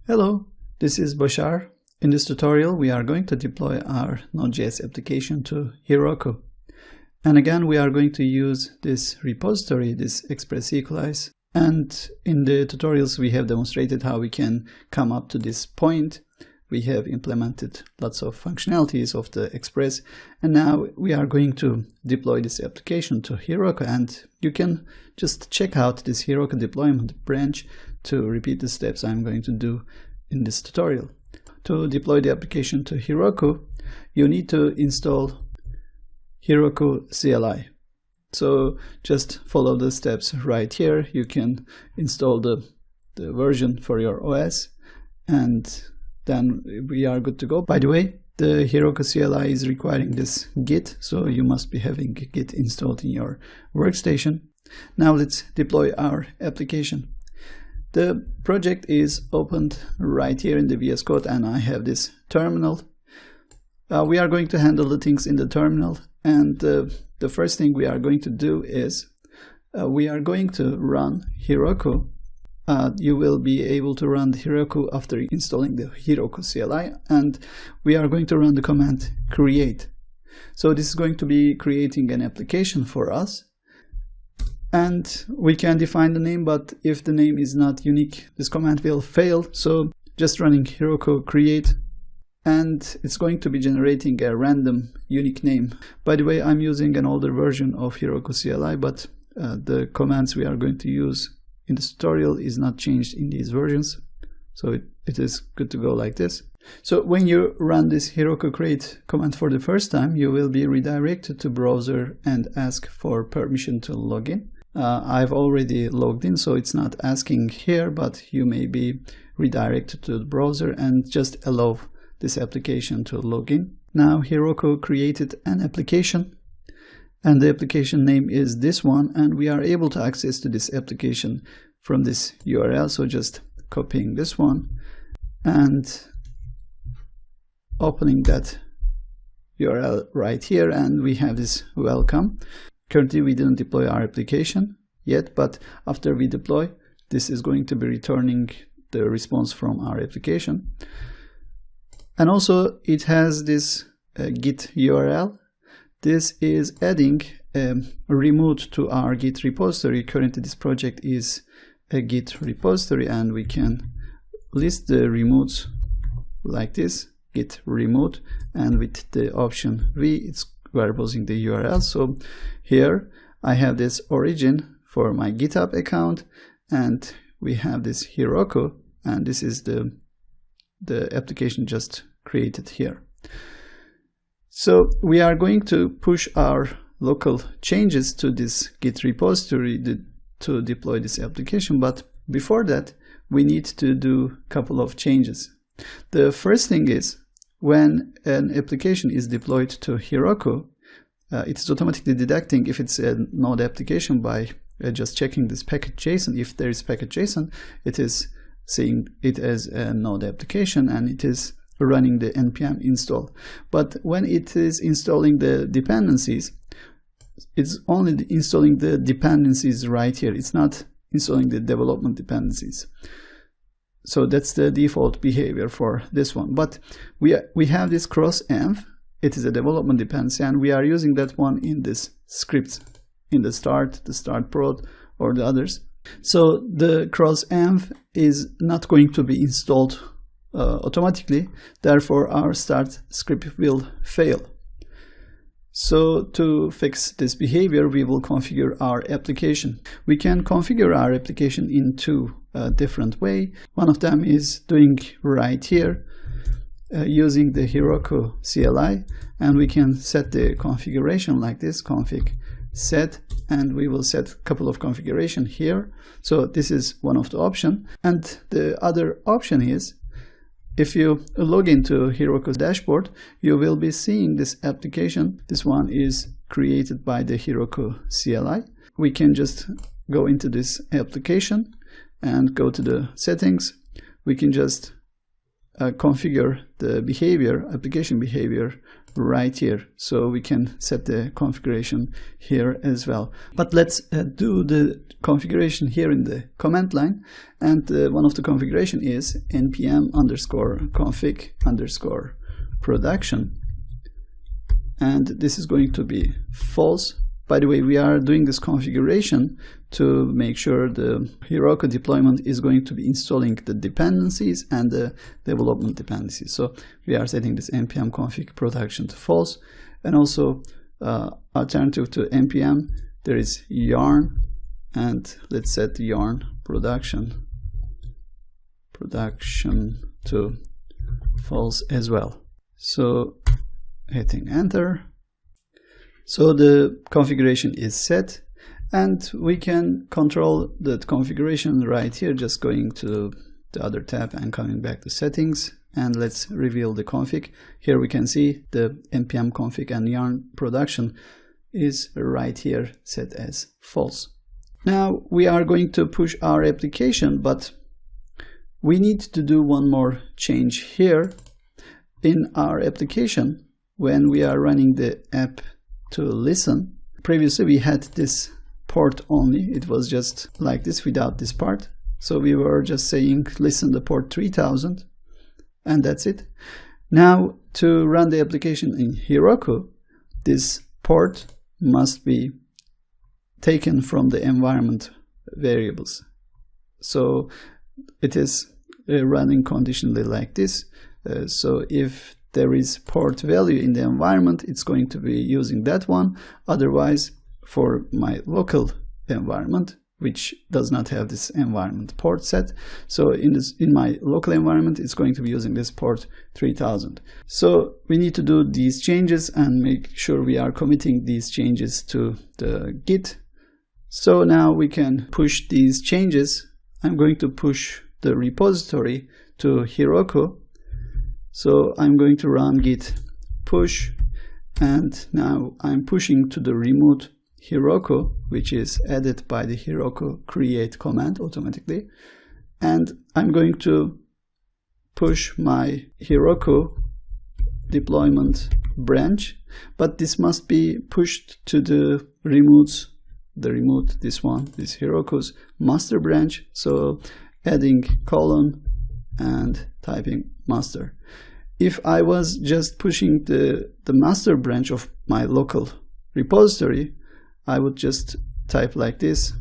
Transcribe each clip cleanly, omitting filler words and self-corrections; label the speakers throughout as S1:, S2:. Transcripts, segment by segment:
S1: Hello, this is Basar. In this tutorial, we are going to deploy our Node.js application to Heroku. And again, we are going to use this repository, this express equalize. And in the tutorials, we have demonstrated how we can come up to this point. We have implemented lots of functionalities of the express. And now we are going to deploy this application to Heroku. And you can just check out this Heroku Deployment branch to repeat the steps I'm going to do in this tutorial. To deploy the application to Heroku, you need to install Heroku CLI. So just follow the steps right here. You can install the version for your OS, and then we are good to go. By the way, the Heroku CLI is requiring this Git, so you must be having Git installed in your workstation. Now let's deploy our application. The project is opened right here in the VS Code, and I have this terminal. We are going to handle the things in the terminal, and the first thing we are going to do is we are going to run Heroku. You will be able to run Heroku after installing the Heroku CLI, and we are going to run the command create. So this is going to be creating an application for us. And we can define the name, but if the name is not unique, this command will fail. So just running Heroku Create, and it's going to be generating a random unique name. By the way, I'm using an older version of Heroku CLI, but the commands we are going to use in this tutorial is not changed in these versions. So it is good to go like this. So when you run this Heroku Create command for the first time, you will be redirected to browser and ask for permission to log in. I've already logged in, so it's not asking here, but you may be redirected to the browser and just allow this application to log in. Now Heroku created an application, and the application name is this one, and we are able to access to this application from this URL. So just copying this one and opening that URL right here, and we have this welcome. Currently, we didn't deploy our application yet, but after we deploy, this is going to be returning the response from our application. And also, it has this Git URL. This is adding a remote to our Git repository. Currently, this project is a Git repository, and we can list the remotes like this, Git remote, and with the option V, we're posing the URL. So here I have this origin for my GitHub account, and we have this Heroku, and this is the application just created here. So we are going to push our local changes to this Git repository to deploy this application, but before that we need to do a couple of changes. The first thing is, when an application is deployed to Heroku, it is automatically detecting if it's a Node application by just checking this package.json. If there is package.json, it is seeing it as a Node application, and it is running the npm install. But when it is installing the dependencies, it's only installing the dependencies right here. It's not installing the development dependencies. So that's the default behavior for this one. But we have this cross-env. It is a development dependency, and we are using that one in this script, in the start prod, or the others. So the cross-env is not going to be installed automatically. Therefore, our start script will fail. So to fix this behavior, we will configure our application. We can configure our application in two different ways. One of them is doing right here, using the Heroku CLI, and we can set the configuration like this, config set, and we will set a couple of configuration here. So this is one of the options. And the other option is, if you log into Heroku's dashboard, you will be seeing this application. This one is created by the Heroku CLI. We can just go into this application and go to the settings. We can just configure the behavior, application behavior right here, so we can set the configuration here as well. But let's do the configuration here in the command line, and one of the configuration is npm_config_production, and this is going to be false. By the way, we are doing this configuration to make sure the Heroku deployment is going to be installing the dependencies and the development dependencies. So we are setting this npm config production to false, and also alternative to npm, there is yarn, and let's set yarn production to false as well. So hitting enter. So the configuration is set, and we can control the configuration right here, just going to the other tab and coming back to settings, and let's reveal the config. Here we can see the npm config and yarn production is right here set as false. Now we are going to push our application, but we need to do one more change here in our application. When we are running the app to listen, previously we had this port only, it was just like this without this part, so we were just saying listen the port 3000 and that's it. Now to run the application in Heroku, this port must be taken from the environment variables, so it is running conditionally like this. So if there is port value in the environment, it's going to be using that one. Otherwise, for my local environment, which does not have this environment port set, so in my local environment, it's going to be using this port 3000. So we need to do these changes and make sure we are committing these changes to the Git. So now we can push these changes. I'm going to push the repository to Heroku. So I'm going to run git push, and now I'm pushing to the remote Heroku, which is added by the Heroku Create command automatically, and I'm going to push my Heroku deployment branch, but this must be pushed to the remote, this Heroku's master branch. So adding colon and typing master. If I was just pushing the master branch of my local repository, I would just type like this,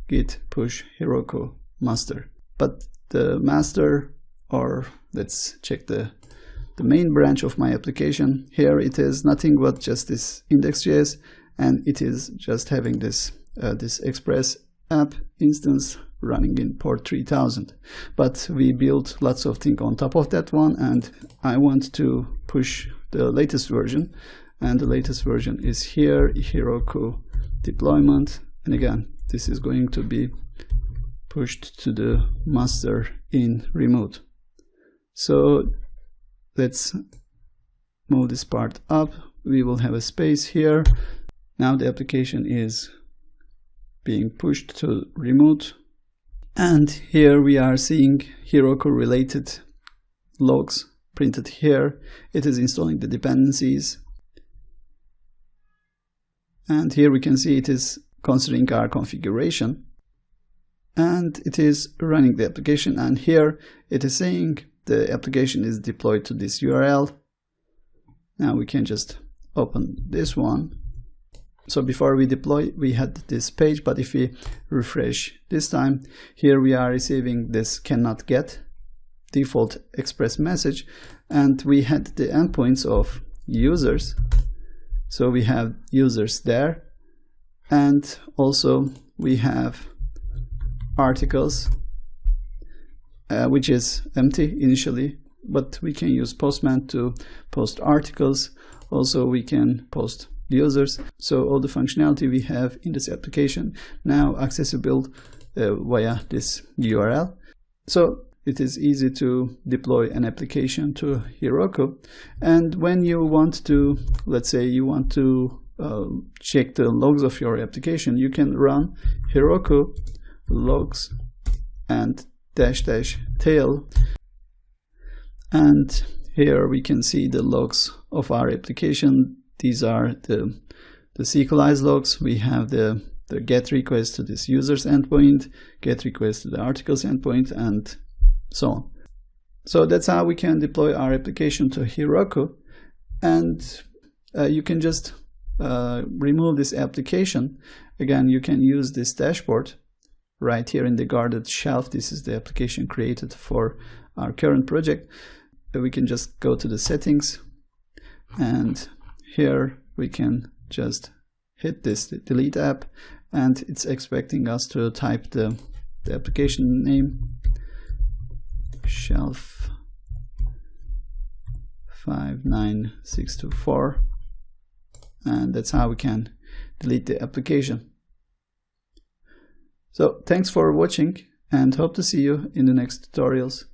S1: git push Heroku master. But the master, or let's check the main branch of my application, here it is nothing but just this index.js, and it is just having this this express app instance running in port 3000, but we built lots of things on top of that one, and I want to push the latest version, and the latest version is here, Heroku Deployment, and again this is going to be pushed to the master in remote. So let's move this part up, we will have a space here. Now the application is being pushed to remote, and here we are seeing Heroku related logs printed here. It is installing the dependencies, and here we can see it is considering our configuration, and it is running the application, and here it is saying the application is deployed to this URL. Now we can just open this one. So before we deploy, we had this page, but if we refresh this time, here we are receiving this cannot get default express message, and we had the endpoints of users. So we have users there, and also we have articles, which is empty initially, but we can use Postman to post articles. Also we can post users. So all the functionality we have in this application now accessible via this URL. So it is easy to deploy an application to Heroku. And when you want to, let's say you want to check the logs of your application, you can run Heroku Logs and -- tail, and here we can see the logs of our application. These are the SQLized logs. We have the GET request to this user's endpoint, GET request to the articles endpoint, and so on. So that's how we can deploy our application to Heroku. And you can just remove this application. Again, you can use this dashboard right here in the guarded shelf. This is the application created for our current project. We can just go to the settings, and here we can just hit this delete app, and it's expecting us to type the application name, shelf 59624, and that's how we can delete the application. So thanks for watching, and hope to see you in the next tutorials.